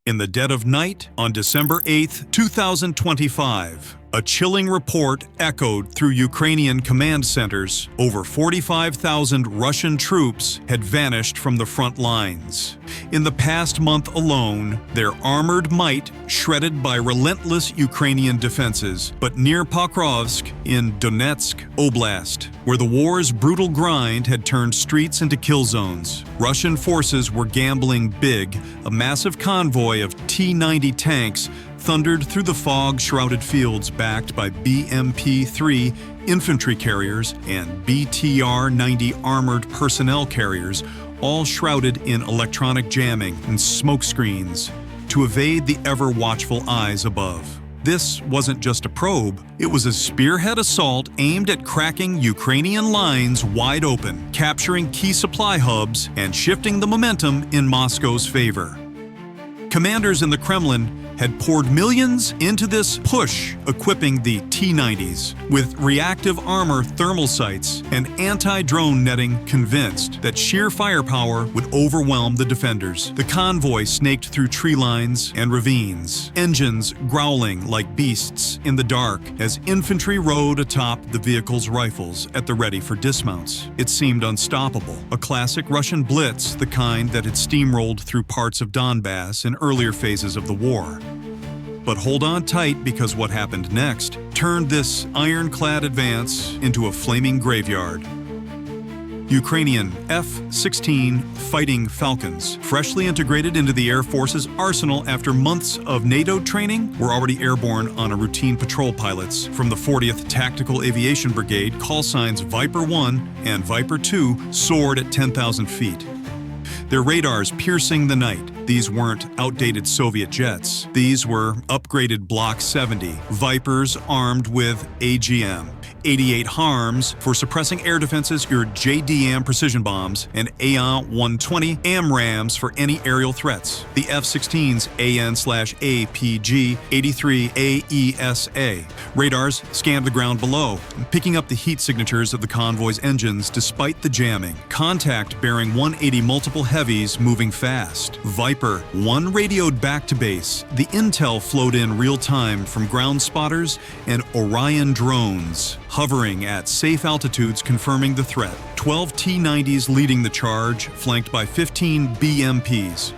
In the dead of night, on December 8, 2025, a chilling report echoed through Ukrainian command centers. Over 45,000 Russian troops had vanished from the front lines. In the past month alone, their armored might shredded by relentless Ukrainian defenses. But near Pokrovsk in Donetsk Oblast, where the war's brutal grind had turned streets into kill zones, Russian forces were gambling big. A massive convoy of T-90 tanks thundered through the fog-shrouded fields backed by BMP-3 infantry carriers and BTR-90 armored personnel carriers, all shrouded in electronic jamming and smokescreens to evade the ever-watchful eyes above. This wasn't just a probe, it was a spearhead assault aimed at cracking Ukrainian lines wide open, capturing key supply hubs and shifting the momentum in Moscow's favor. Commanders in the Kremlin had poured millions into this push, equipping the T-90s with reactive armor thermal sights and anti-drone netting, convinced that sheer firepower would overwhelm the defenders. The convoy snaked through tree lines and ravines, engines growling like beasts in the dark as infantry rode atop the vehicle's rifles at the ready for dismounts. It seemed unstoppable, a classic Russian blitz, the kind that had steamrolled through parts of Donbass in earlier phases of the war. But hold on tight, because what happened next turned this ironclad advance into a flaming graveyard. Ukrainian F-16 Fighting Falcons, freshly integrated into the Air Force's arsenal after months of NATO training, were already airborne on a routine patrol pilots from the 40th Tactical Aviation Brigade. Call signs Viper 1 and Viper 2 soared at 10,000 feet. Their radars piercing the night. These weren't outdated Soviet jets. These were upgraded Block 70 Vipers armed with AGM, 88 HARMs for suppressing air defenses, your JDAM precision bombs, and AN-120 AMRAAMs for any aerial threats. The F-16's AN/APG-83 AESA radars scanned the ground below, picking up the heat signatures of the convoy's engines despite the jamming. Contact bearing 180 multiple heavies moving fast. Viper 1 radioed back to base. The intel flowed in real time from ground spotters and Orion drones, hovering at safe altitudes confirming the threat. 12 T-90s leading the charge, flanked by 15 BMPs.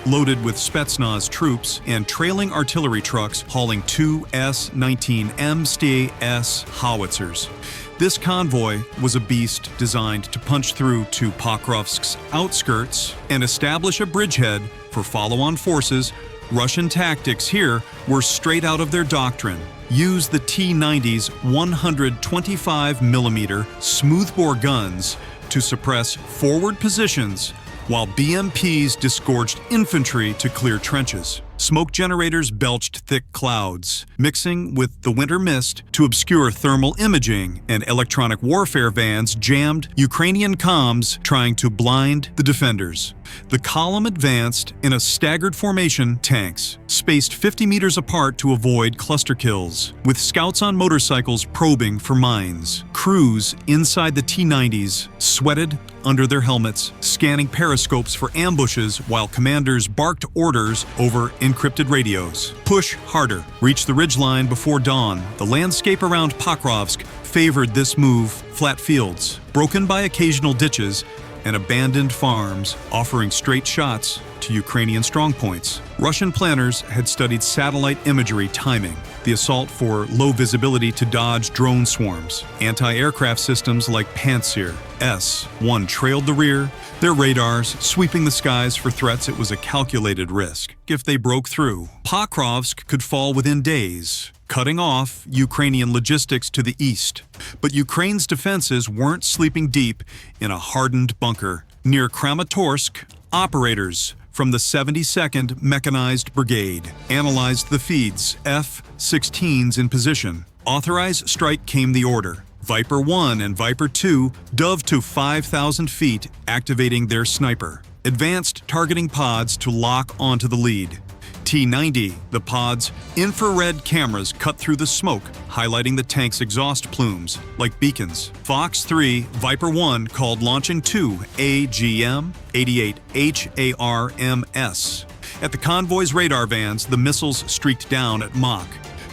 Loaded with Spetsnaz troops and trailing artillery trucks hauling 2 S-19 MST-S howitzers. This convoy was a beast designed to punch through to Pokrovsk's outskirts and establish a bridgehead for follow-on forces. Russian tactics here were straight out of their doctrine. Use the T-90's 125mm smoothbore guns to suppress forward positions, while BMPs disgorged infantry to clear trenches. Smoke generators belched thick clouds, mixing with the winter mist to obscure thermal imaging, and electronic warfare vans jammed Ukrainian comms, trying to blind the defenders. The column advanced in a staggered formation, tanks spaced 50 meters apart to avoid cluster kills, with scouts on motorcycles probing for mines. Crews inside the T-90s sweated under their helmets, scanning periscopes for ambushes while commanders barked orders over encrypted radios. Push harder. Reach the ridgeline before dawn. The landscape around Pokrovsk favored this move. Flat fields, broken by occasional ditches, and abandoned farms offering straight shots to Ukrainian strongpoints. Russian planners had studied satellite imagery timing, the assault for low visibility to dodge drone swarms. Anti-aircraft systems like Pantsir S-1 trailed the rear, their radars sweeping the skies for threats. It was a calculated risk. If they broke through, Pokrovsk could fall within days, cutting off Ukrainian logistics to the east. But Ukraine's defenses weren't sleeping deep in a hardened bunker. Near Kramatorsk, operators from the 72nd Mechanized Brigade analyzed the feeds, F-16s in position. Authorized strike came the order. Viper 1 and Viper 2 dove to 5,000 feet, activating their sniper. Advanced targeting pods to lock onto the lead. T-90, the pod's infrared cameras cut through the smoke, highlighting the tank's exhaust plumes like beacons. Fox 3, Viper 1 called launching 2 AGM-88 HARMS. At the convoy's radar vans, the missiles streaked down at Mach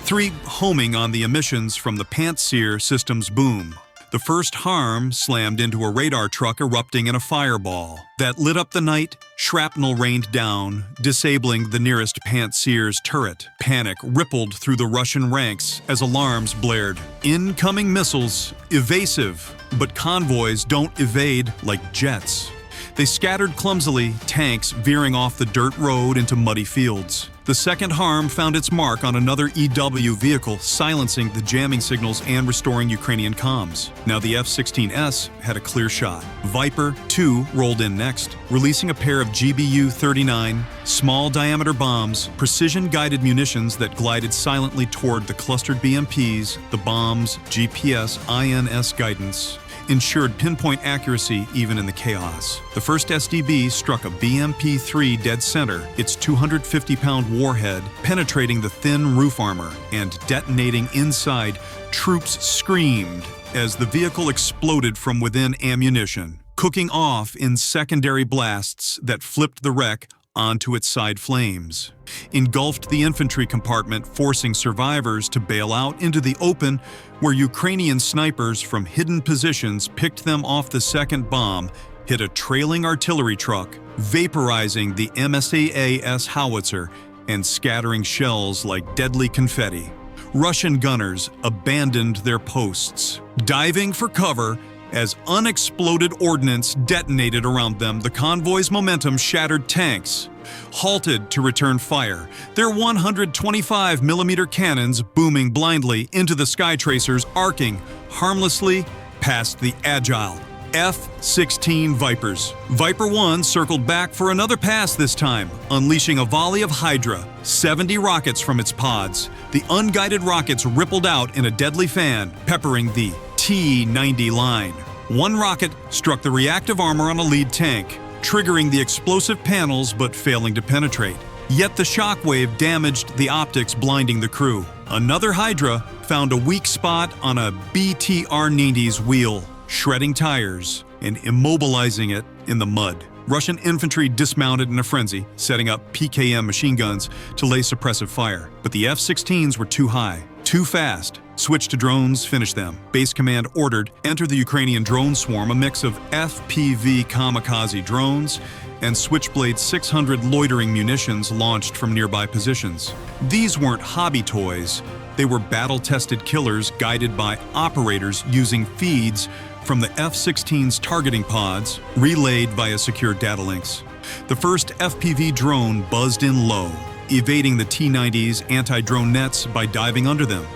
3, homing on the emissions from the Pantsir system's boom. The first harm slammed into a radar truck erupting in a fireball. That lit up the night, shrapnel rained down, disabling the nearest Pantsir's turret. Panic rippled through the Russian ranks as alarms blared. Incoming missiles, evasive, but convoys don't evade like jets. They scattered clumsily, tanks veering off the dirt road into muddy fields. The second harm found its mark on another EW vehicle, silencing the jamming signals and restoring Ukrainian comms. Now the F-16S had a clear shot. Viper 2 rolled in next, releasing a pair of GBU-39 small-diameter bombs, precision-guided munitions that glided silently toward the clustered BMPs. The bombs' GPS INS guidance ensured pinpoint accuracy even in the chaos. The first SDB struck a BMP-3 dead center, its 250-pound warhead penetrating the thin roof armor and detonating inside. Troops screamed as the vehicle exploded from within ammunition, cooking off in secondary blasts that flipped the wreck onto its side flames, engulfed the infantry compartment, forcing survivors to bail out into the open, where Ukrainian snipers from hidden positions picked them off. The second bomb hit a trailing artillery truck, vaporizing the MSAAS howitzer and scattering shells like deadly confetti. Russian gunners abandoned their posts, diving for cover as unexploded ordnance detonated around them. The convoy's momentum shattered tanks, halted to return fire, their 125mm cannons booming blindly into the sky tracers, arcing harmlessly past the agile F-16 Vipers. Viper 1 circled back for another pass this time, unleashing a volley of Hydra, 70 rockets from its pods. The unguided rockets rippled out in a deadly fan, peppering the T-90 line. One rocket struck the reactive armor on a lead tank, triggering the explosive panels but failing to penetrate. Yet the shockwave damaged the optics, blinding the crew. Another Hydra found a weak spot on a BTR-90's wheel, shredding tires and immobilizing it in the mud. Russian infantry dismounted in a frenzy, setting up PKM machine guns to lay suppressive fire. But the F-16s were too high, too fast. Switch to drones, finish them. Base command ordered, enter the Ukrainian drone swarm, a mix of FPV kamikaze drones and Switchblade 600 loitering munitions launched from nearby positions. These weren't hobby toys. They were battle-tested killers guided by operators using feeds from the F-16's targeting pods, relayed via secure data links. The first FPV drone buzzed in low, evading the T-90's anti-drone nets by diving under them.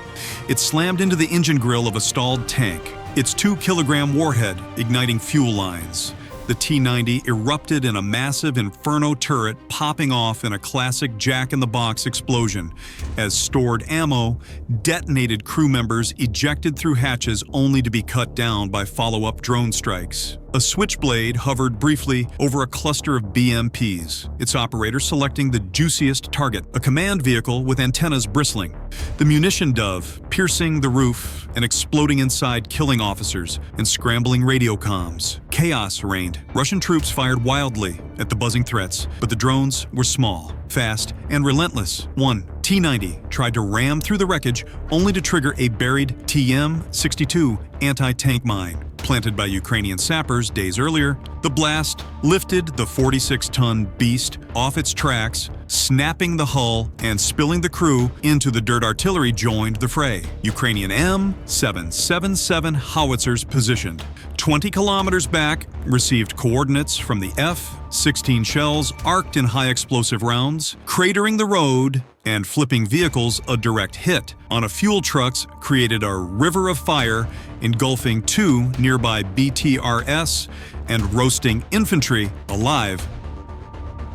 It slammed into the engine grill of a stalled tank, its 2-kilogram warhead igniting fuel lines. The T-90 erupted in a massive inferno turret, popping off in a classic jack-in-the-box explosion as stored ammo detonated. Crew members ejected through hatches only to be cut down by follow-up drone strikes. A Switchblade hovered briefly over a cluster of BMPs, its operator selecting the juiciest target, a command vehicle with antennas bristling. The munition dove piercing the roof and exploding inside, killing officers and scrambling radio comms. Chaos reigned. Russian troops fired wildly at the buzzing threats, but the drones were small, fast, and relentless. One T-90 tried to ram through the wreckage only to trigger a buried TM-62 anti-tank mine. Planted by Ukrainian sappers days earlier, the blast lifted the 46-ton beast off its tracks, snapping the hull and spilling the crew into the dirt. Artillery joined the fray. Ukrainian M777 howitzers positioned 20 kilometers back received coordinates from the F-16 shells arced in high explosive rounds, cratering the road and flipping vehicles. A direct hit on a fuel trucks created a river of fire, engulfing 2 nearby BTRs and roasting infantry alive.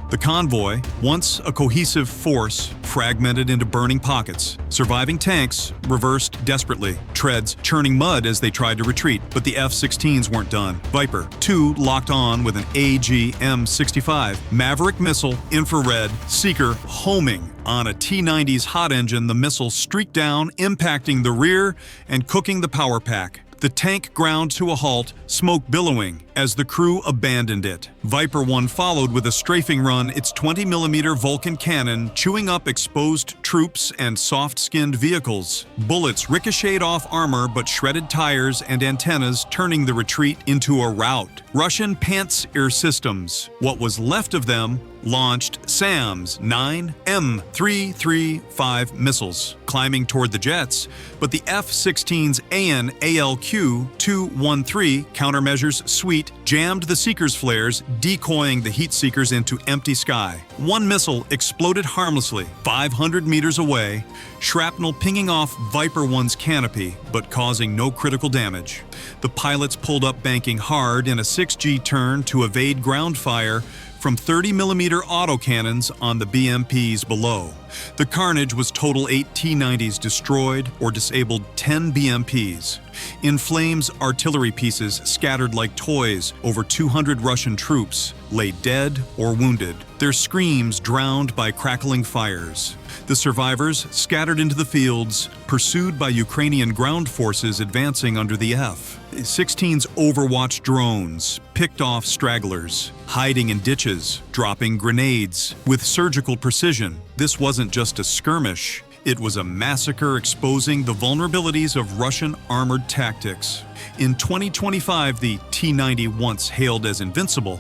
The convoy, once a cohesive force, fragmented into burning pockets. Surviving tanks reversed desperately, treads churning mud as they tried to retreat, but the F-16s weren't done. Viper 2 locked on with an AGM-65 Maverick missile, infrared seeker homing on a T-90's hot engine. The missile streaked down, impacting the rear and cooking the power pack. The tank ground to a halt, smoke billowing, as the crew abandoned it. Viper 1 followed with a strafing run, its 20mm Vulcan cannon chewing up exposed troops and soft-skinned vehicles. Bullets ricocheted off armor but shredded tires and antennas, turning the retreat into a rout. Russian Pantsir systems, what was left of them, launched SAM's 9 M335 missiles, climbing toward the jets, but the F-16's AN/ALQ-213 countermeasures suite jammed the seekers' flares, decoying the heat seekers into empty sky. One missile exploded harmlessly, 500 meters away, shrapnel pinging off Viper 1's canopy, but causing no critical damage. The pilots pulled up banking hard in a 6G turn to evade ground fire from 30mm autocannons on the BMPs below. The carnage was total 8 T-90s destroyed or disabled 10 BMPs. In flames, artillery pieces scattered like toys over 200 Russian troops lay dead or wounded, their screams drowned by crackling fires. The survivors scattered into the fields, pursued by Ukrainian ground forces advancing under the F-16's Overwatch drones picked off stragglers, hiding in ditches, dropping grenades with surgical precision. This wasn't just a skirmish. It was a massacre exposing the vulnerabilities of Russian armored tactics. In 2025, the T-90, once hailed as invincible,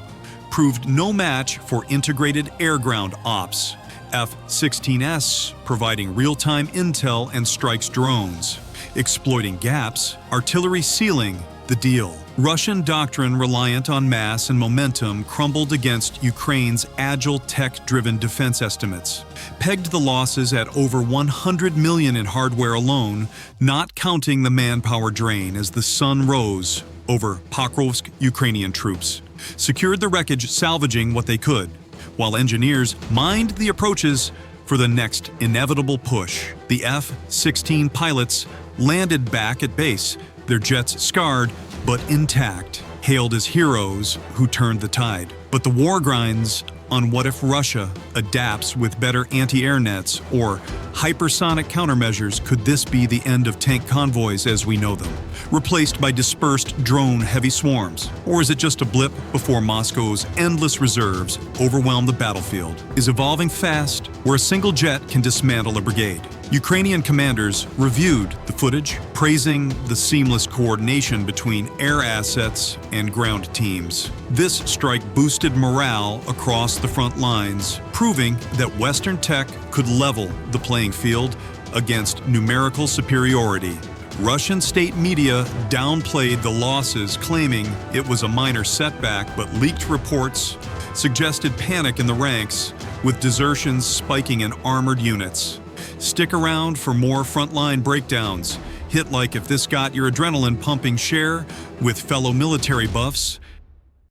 proved no match for integrated air-ground ops. F-16S providing real-time intel and strikes drones, exploiting gaps, artillery sealing the deal. Russian doctrine reliant on mass and momentum crumbled against Ukraine's agile tech-driven defense estimates, pegged the losses at over 100 million in hardware alone, not counting the manpower drain as the sun rose over Pokrovsk Ukrainian troops, secured the wreckage salvaging what they could, while engineers mined the approaches for the next inevitable push. The F-16 pilots landed back at base, their jets scarred but intact, hailed as heroes who turned the tide. But the war grinds on what if Russia adapts with better anti-air nets or hypersonic countermeasures. Could this be the end of tank convoys as we know them, replaced by dispersed drone-heavy swarms? Or is it just a blip before Moscow's endless reserves overwhelm the battlefield? Is evolving fast, where a single jet can dismantle a brigade? Ukrainian commanders reviewed the footage, praising the seamless coordination between air assets and ground teams. This strike boosted morale across the front lines, proving that Western tech could level the playing field against numerical superiority. Russian state media downplayed the losses, claiming it was a minor setback, but leaked reports suggested panic in the ranks, with desertions spiking in armored units. Stick around for more frontline breakdowns. Hit like if this got your adrenaline pumping. Share with fellow military buffs.